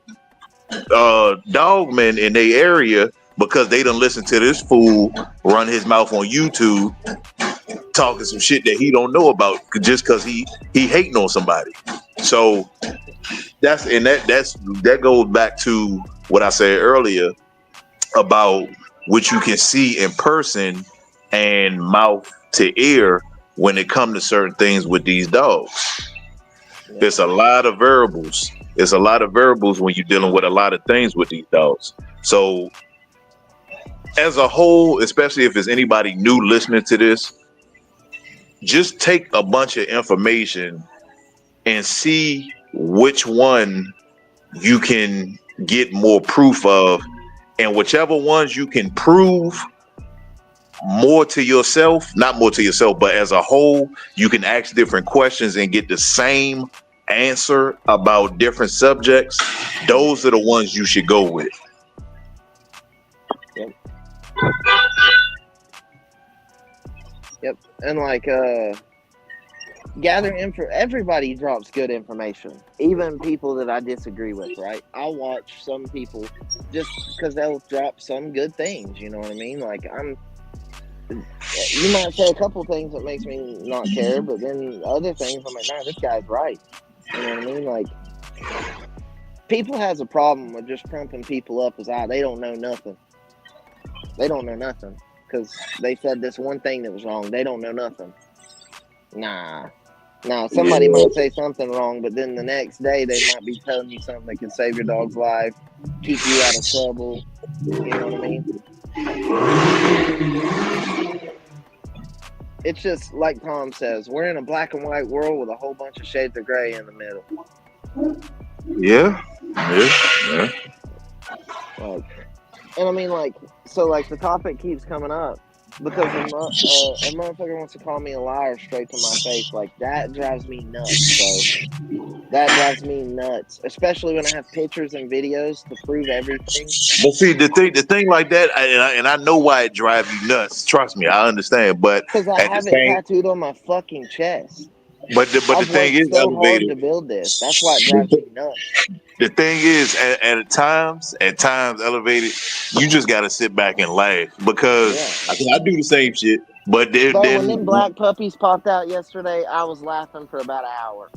dogman in their area because they done listen to this fool run his mouth on YouTube talking some shit that he don't know about just because he hating on somebody. So that goes back to what I said earlier about what you can see in person and mouth to ear when it comes to certain things with these dogs. There's a lot of variables. There's a lot of variables when you're dealing with a lot of things with these dogs. So as a whole, especially if there's anybody new listening to this, just take a bunch of information and see which one you can get more proof of, and whichever ones you can prove, more to yourself, not more to yourself, but as a whole, you can ask different questions and get the same answer about different subjects. Those are the ones you should go with. Yep. And like gather info. Everybody drops good information, even people that I disagree with. Right? I'll watch some people just because they'll drop some good things. You know what I mean? Like you might say a couple things that makes me not care, but then other things I'm like, nah, this guy's right. You know what I mean? Like people has a problem with just pumping people up as they don't know nothing. They don't know nothing because they said this one thing that was wrong. They don't know nothing. Nah. Now, somebody might say something wrong, but then the next day they might be telling you something that can save your dog's life, keep you out of trouble. You know what I mean? It's just like Tom says, we're in a black and white world with a whole bunch of shades of gray in the middle. Yeah. And I mean, like, so like the topic keeps coming up because a motherfucker wants to call me a liar straight to my face. Like that drives me nuts. So that drives me nuts, especially when I have pictures and videos to prove everything. But see, the thing like that, and I know why it drives you nuts. Trust me, I understand. But Because I have it tattooed on my fucking chest. But the thing is, so Elevated, hard to build this. That's why it drives me nuts. The thing is, at times, Elevated, you just gotta sit back and laugh because I do the same shit. But then when them black puppies popped out yesterday, I was laughing for about an hour.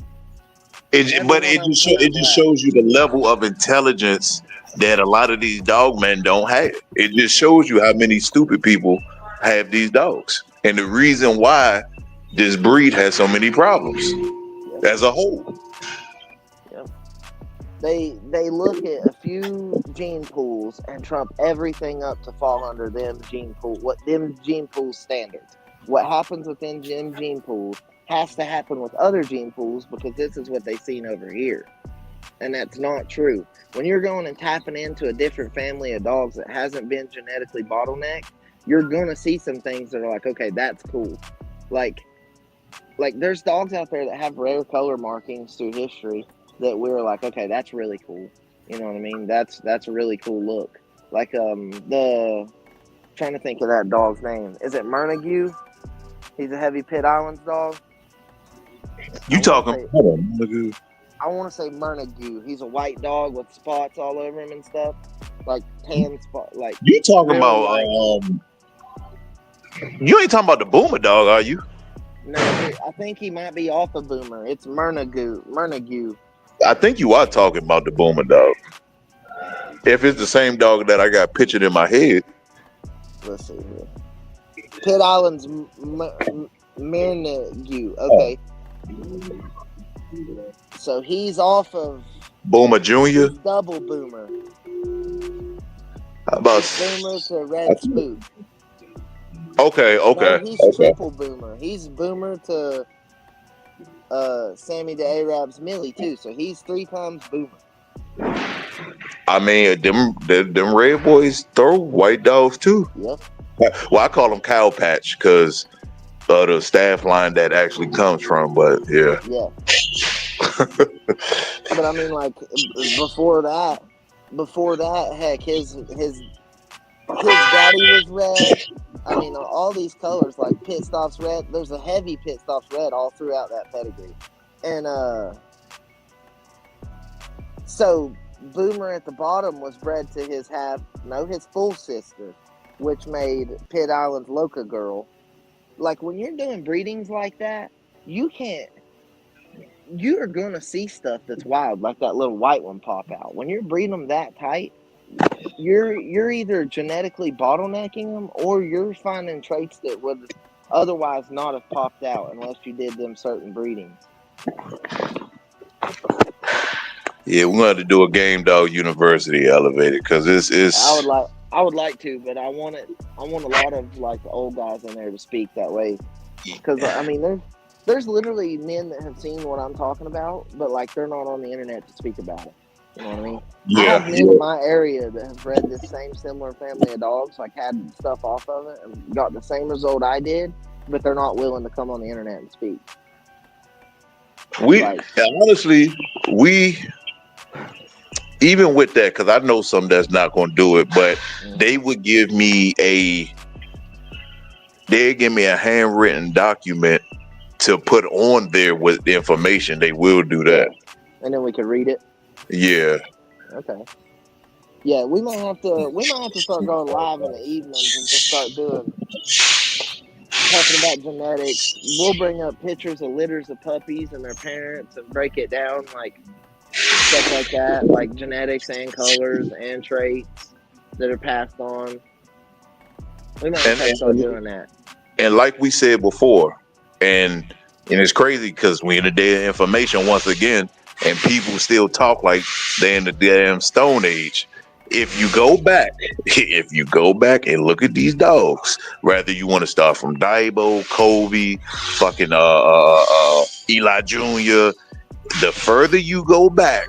It just shows you the level of intelligence that a lot of these dog men don't have. It just shows you how many stupid people have these dogs, and the reason why this breed has so many problems as a whole. Yep. They look at a few gene pools and trump everything up to fall under them gene pool standards. What happens within them gene pools has to happen with other gene pools because this is what they've seen over here. And that's not true. When you're going and tapping into a different family of dogs that hasn't been genetically bottlenecked, you're going to see some things that are like, okay, that's cool. Like there's dogs out there that have rare color markings through history that we're like, okay, that's really cool. You know what I mean? That's a really cool look. Like trying to think of that dog's name. Is it Mernague? He's a heavy Pitt Islands dog. You talking? I want to say Mernague. He's a white dog with spots all over him and stuff, like tan spot. Like you talking about? You ain't talking about the Boomer dog, are you? No, I think he might be off of Boomer. It's Mernague. I think you are talking about the Boomer dog. If it's the same dog that I got pictured in my head. Let's see here. Pitt Islands Mernague. Okay. So he's off of Boomer Jr. Double Boomer. How about Boomer to Red Spook? Okay. No, he's triple Boomer. He's Boomer to Sammy the Arab's Millie too. So he's 3 times Boomer. I mean, them red boys throw white dogs too. Yep. Well, I call them cow patch because the staff line that actually comes from. But yeah. Yeah. But I mean, like before that, heck, his daddy was red. I mean, all these colors like Pit Stops red. There's a heavy Pit Stops red all throughout that pedigree, and so Boomer at the bottom was bred to his full sister, which made Pitt Island's Loca Girl. Like when you're doing breedings like that, you're gonna see stuff that's wild, like that little white one pop out. When you're breeding them that tight, you're either genetically bottlenecking them or you're finding traits that would otherwise not have popped out unless you did them certain breedings. Yeah, we're gonna have to do a Game Dog University Elevated because this is. I would like to, but I want a lot of like the old guys in there to speak that way, because I mean there's literally men that have seen what I'm talking about, but like they're not on the internet to speak about it. You know what I mean? I Yeah, have men in my area that have bred this same similar family of dogs, like had stuff off of it and got the same result I did, but they're not willing to come on the internet and speak. we Like, honestly, we even with that, because I know some that's not going to do it, but they would give me they'd give me a handwritten document to put on there with the information. They will do that. and then we could read it. Yeah. Okay. Yeah, we might have to start going live in the evenings and just start talking about genetics. We'll bring up pictures of litters of puppies and their parents and break it down, like stuff like that, like genetics and colors and traits that are passed on. We might have to start doing that. And like we said before, and it's crazy because we're in the day of information once again, and people still talk like they're in the damn Stone Age. If you go back and look at these dogs, whether you want to start from Daibo, Kobe, fucking Eli Jr., the further you go back,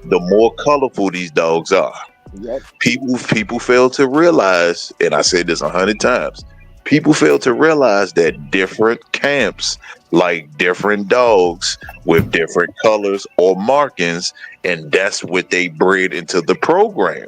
the more colorful these dogs are. Yep. People fail to realize, and I said this 100 times, people fail to realize that different camps like different dogs with different colors or markings, and that's what they bred into the program.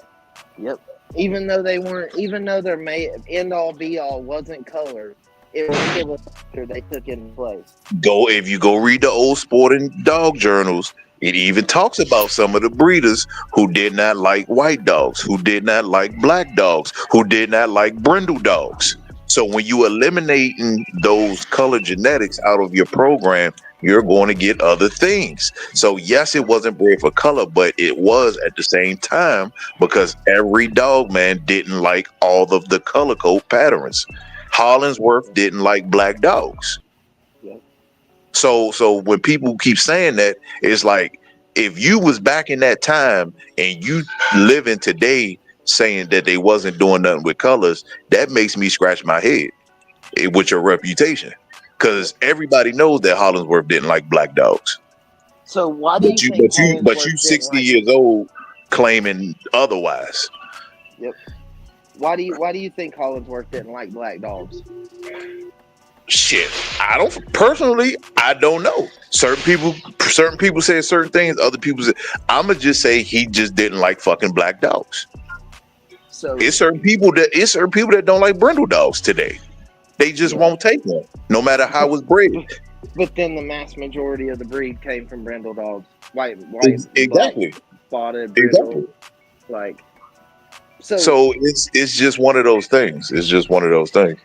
Yep. Even though their end all be all wasn't color, it was still a factor they took into place. If you go read the old sporting dog journals, it even talks about some of the breeders who did not like white dogs, who did not like black dogs, who did not like brindle dogs. So when you eliminating those color genetics out of your program, you're going to get other things. So yes, it wasn't bred for color, but it was at the same time because every dog man didn't like all of the color code patterns. Hollingsworth didn't like black dogs. Yep. So when people keep saying that, it's like if you was back in that time and you living today saying that they wasn't doing nothing with colors, that makes me scratch my head with your reputation. Because everybody knows that Hollingsworth didn't like black dogs. So why do you think But you 60 years old claiming otherwise. Yep. Why do you think Hollingsworth didn't like black dogs? Shit, I don't know. Certain people say certain things. Other people say, I'ma just say he just didn't like fucking black dogs. So it's certain people that don't like brindle dogs today. They just won't take one, no matter how it's bred. But then the mass majority of the breed came from brindle dogs, white, exactly, black, spotted brindle, exactly. Like. So it's just one of those things. It's just one of those things.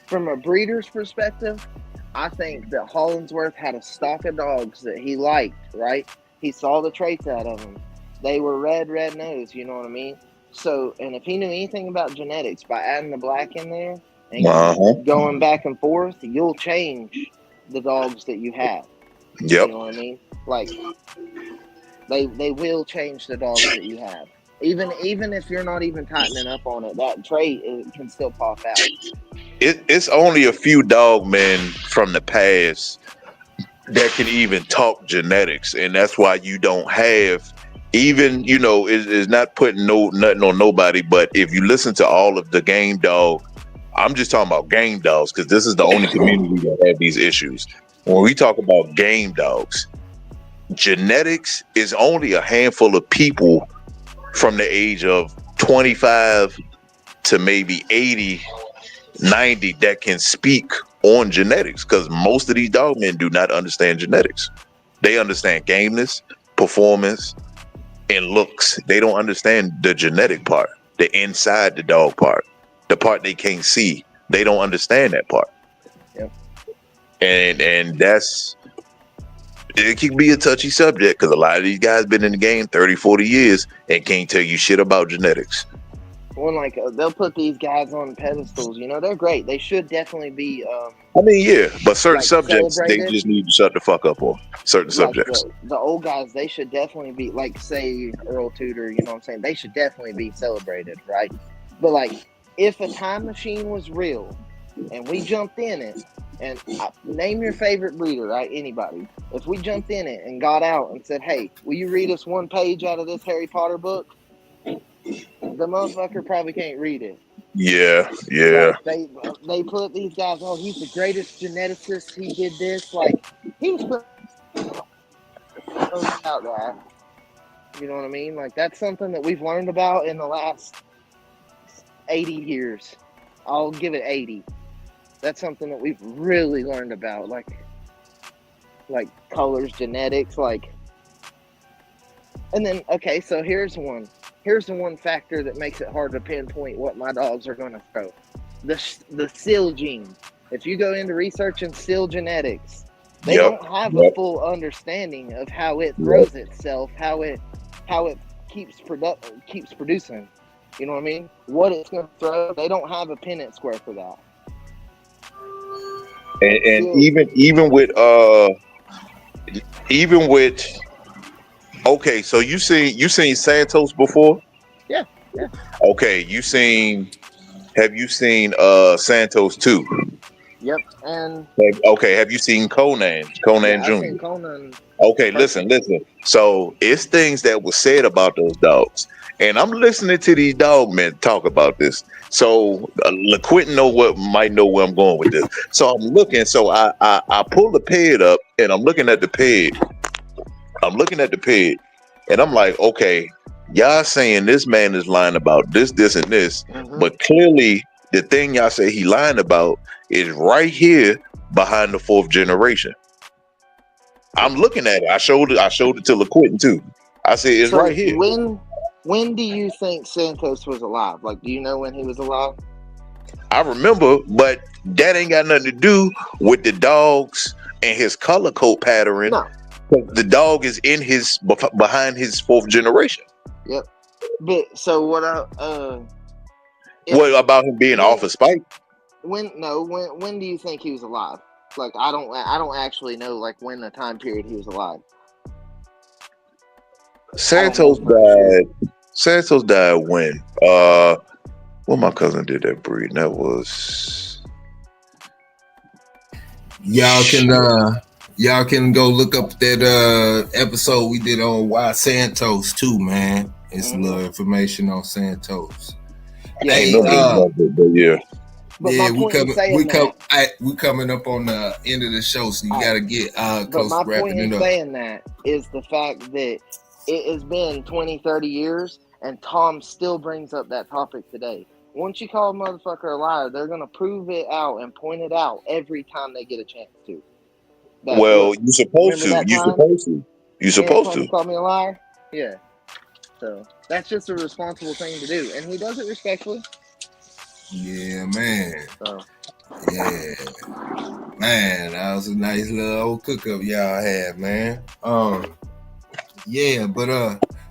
From a breeder's perspective, I think that Hollingsworth had a stock of dogs that he liked, right? He saw the traits out of them. They were red nose, you know what I mean? So, and if he knew anything about genetics, by adding the black in there and going back and forth, you'll change the dogs that you have. Yep. You know what I mean? Like, they will change the dogs that you have. Even if you're not even tightening up on it, that trait can still pop out. It's only a few dog men from the past that can even talk genetics, and that's why you don't have even, is not putting nothing on nobody. But if you listen to all of the game dog, I'm just talking about game dogs because this is the only community that have these issues. When we talk about game dogs, genetics is only a handful of people from the age of 25 to maybe 80, 90 that can speak on genetics, because most of these dog men do not understand genetics. They understand gameness, performance, and looks. They don't understand the genetic part, the inside the dog part, the part they can't see. They don't understand that part. Yep. And that's, it can be a touchy subject because a lot of these guys been in the game 30, 40 years and can't tell you shit about genetics. Well, like they'll put these guys on pedestals. They're great. They should definitely be. But certain subjects celebrated. They just need to shut the fuck up on. Certain subjects. The old guys, they should definitely be, like, say Earl Tudor. You know what I'm saying? They should definitely be celebrated, right? But like, if a time machine was real and we jumped in it, And name your favorite breeder, right? Anybody. If we jumped in it and got out and said, "Hey, will you read us one page out of this Harry Potter book?" The motherfucker probably can't read it. Yeah. Like they put these guys, oh, he's the greatest geneticist. He did this. Like he was put out that. You know what I mean? Like that's something that we've learned about in the last 80 years. I'll give it 80. That's something that we've really learned about, like colors, genetics, like. And then okay, so here's the one factor that makes it hard to pinpoint what my dogs are going to throw. The seal gene. If you go into researching seal genetics, they don't have a full understanding of how it throws itself, how it keeps producing. You know what I mean? What it's going to throw, they don't have a Punnett square for that. And even with okay, so you seen Santos before? Yeah. Okay, have you seen Santos 2? Yep. And okay, have you seen Conan Jr.? I've seen Conan. Okay, listen. So it's things that were said about those dogs, and I'm listening to these dogmen talk about this. So LaQuentin might know where I'm going with this. So I'm looking. So I pull the peg up, and I'm looking at the peg. And I'm like, okay, y'all saying this man is lying about this, and this, but clearly the thing y'all say he lying about is right here behind the fourth generation. I'm looking at it. I showed it to LaQuentin too. I said it's right here. When do you think Santos was alive? Like, do you know when he was alive? I remember, but that ain't got nothing to do with the dogs and his color code pattern. No. The dog is behind his fourth generation. Yep. But so what what about him being off of spike? When do you think he was alive? Like I don't actually know like when the time period he was alive. Santos died when my cousin did that breed. That was y'all can go look up that episode we did on why Santos too, man. It's a little information on Santos. Yeah, we coming up on the end of the show, so you gotta get close to wrapping it up. But my point in saying that is the fact that it has been 20, 30 years, and Tom still brings up that topic today. Once you call a motherfucker a liar, they're gonna prove it out and point it out every time they get a chance to. You're supposed to. You're supposed to. Call me a liar? Yeah. So that's just a responsible thing to do, and he does it respectfully. Yeah, man. So. Yeah, man. That was a nice little old cook-up y'all had, man. Yeah, but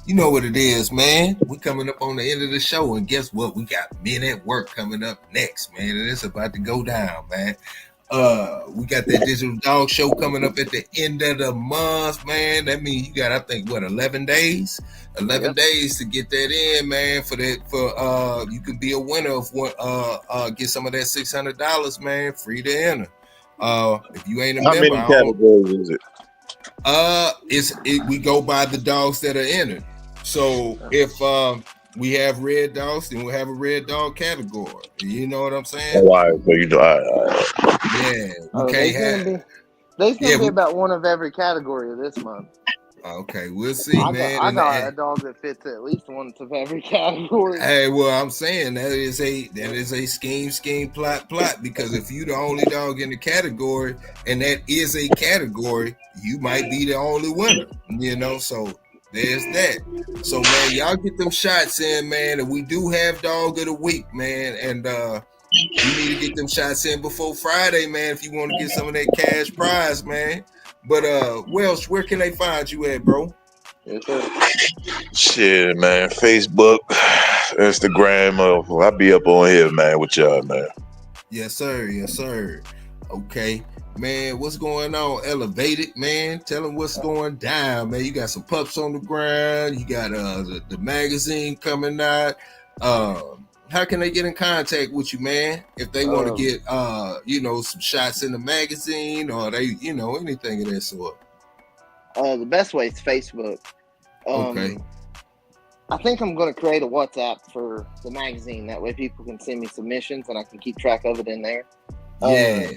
you know what it is, man. We coming up on the end of the show, and guess what? We got Men at Work coming up next, man, and it's about to go down, man. We got that digital dog show coming up at the end of the month, man. That means you got, I think, 11 days? 11 days to get that in, man. For you can be a winner of one. Get some of that $600, man. Free to enter. If you ain't a member, how many categories is it? We go by the dogs that are entered. So if we have red dogs, then we'll have a red dog category. You know what I'm saying? Why? So you know, yeah. Okay. There's gonna be about one of every category of this month. Okay, we'll see, man. I got a dog that fits at least one of every category. Hey, well, I'm saying that is a scheme, plot, because if you the only dog in the category, and that is a category, you might be the only winner. You know, so there's that. So, man, y'all get them shots in, man. And we do have dog of the week, man. And you need to get them shots in before Friday, man, if you want to get some of that cash prize, man. But Welsh, where can they find you at, bro? Shit, man. Facebook, Instagram. I'll be up on here, man, with y'all, man. Yes, sir. Okay. Man, what's going on? Elevated, man. Tell them what's going down, man. You got some pups on the ground. You got the magazine coming out. how can they get in contact with you, man? If they want to get some shots in the magazine, or they anything of that sort. The best way is Facebook. Okay. I think I'm going to create a WhatsApp for the magazine. That way people can send me submissions and I can keep track of it in there. Yeah.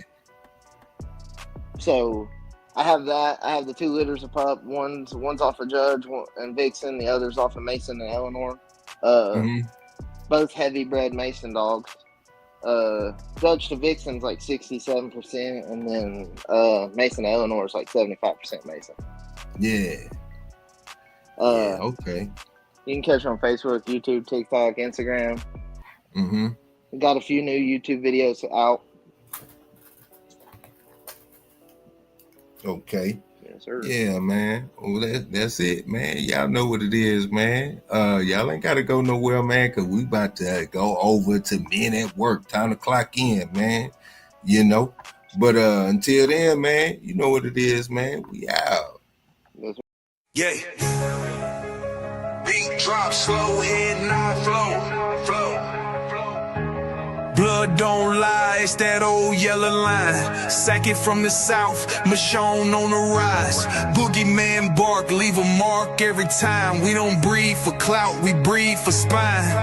So I have that. I have the 2 litters of pup. One's off of Judge and Vixen. The other's off of Mason and Eleanor. Both heavy bred Mason dogs. Judge to Vixen's like 67%, and then Mason and Eleanor is like 75% Mason. Yeah. Okay. You can catch her on Facebook, YouTube, TikTok, Instagram. Got a few new YouTube videos out. Okay. Yes, sir. Yeah, man. Well, that's it, man. Y'all know what it is, man. Y'all ain't got to go nowhere, man, because we about to go over to men at work. Time to clock in, man. But until then, man, you know what it is, man. We out. Yes, sir. Yeah. Beat drop slow, head nod flow. Blood don't lie, it's that old yellow line. Sack it from the south, Michonne on the rise. Boogeyman bark, leave a mark every time. We don't breed for clout, we breed for spine.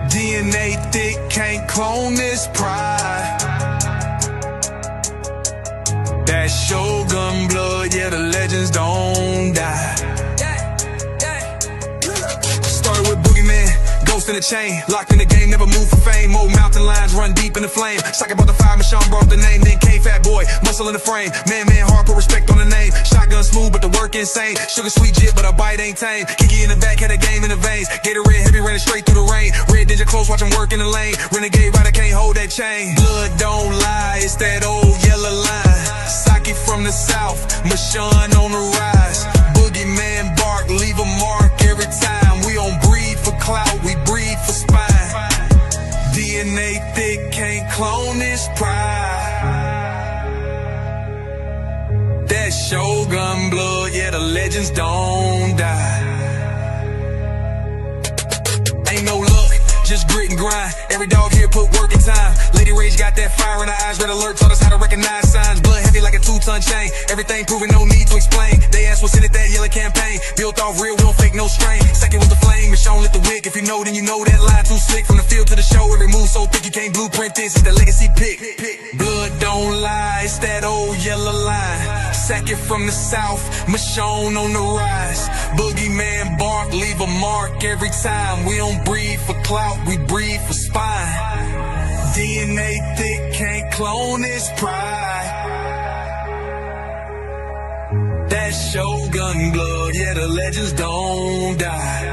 DNA thick, can't clone this pride. That Shogun blood, yeah, the legends don't die. Started with Boogeyman, ghost in the chain, locked in the game, never move for fame. Old mountain lions run deep in the flame. Socket brought the fire, Michonne brought the name. Then came fat boy, muscle in the frame. Man, hard, put respect on the name. Shotgun smooth, but the work insane. Sugar sweet jit, but a bite ain't tame. Kiki in the back, had a game in the veins. Gatorade heavy, ran it straight through the rain. Red ninja close, watch him work in the lane. Renegade rider can't hold that chain. Blood don't lie, it's that old yellow line. Socket from the south, Michonne on the rise. Boogeyman bark, leave a mark every time. We don't breed for clout, we breed for spine. DNA thick, can't clone this pride. That Shogun blood, yeah, the legends don't die. Ain't no luck, just grit and grind. Every dog here put work in time. Lady Rage got that fire in her eyes. Red alert taught us how to recognize signs. Blood heavy like a 2-ton chain. Everything proven, no need to explain. They asked what's in it, that yellow campaign. Built off real, we don't fake no strain. Second was the flame, Michonne lit the wick. If you know, then you know that line too slick. From the field to the show, every move so thick you can't blueprint this. It's the legacy pick. Blood don't lie, it's that old yellow line. Sack it from the south, Michonne on the rise. Boogeyman bark, leave a mark every time. We don't breed for clout, we breed for spine. DNA thick, can't clone this pride. That Shogun blood, yeah, the legends don't die.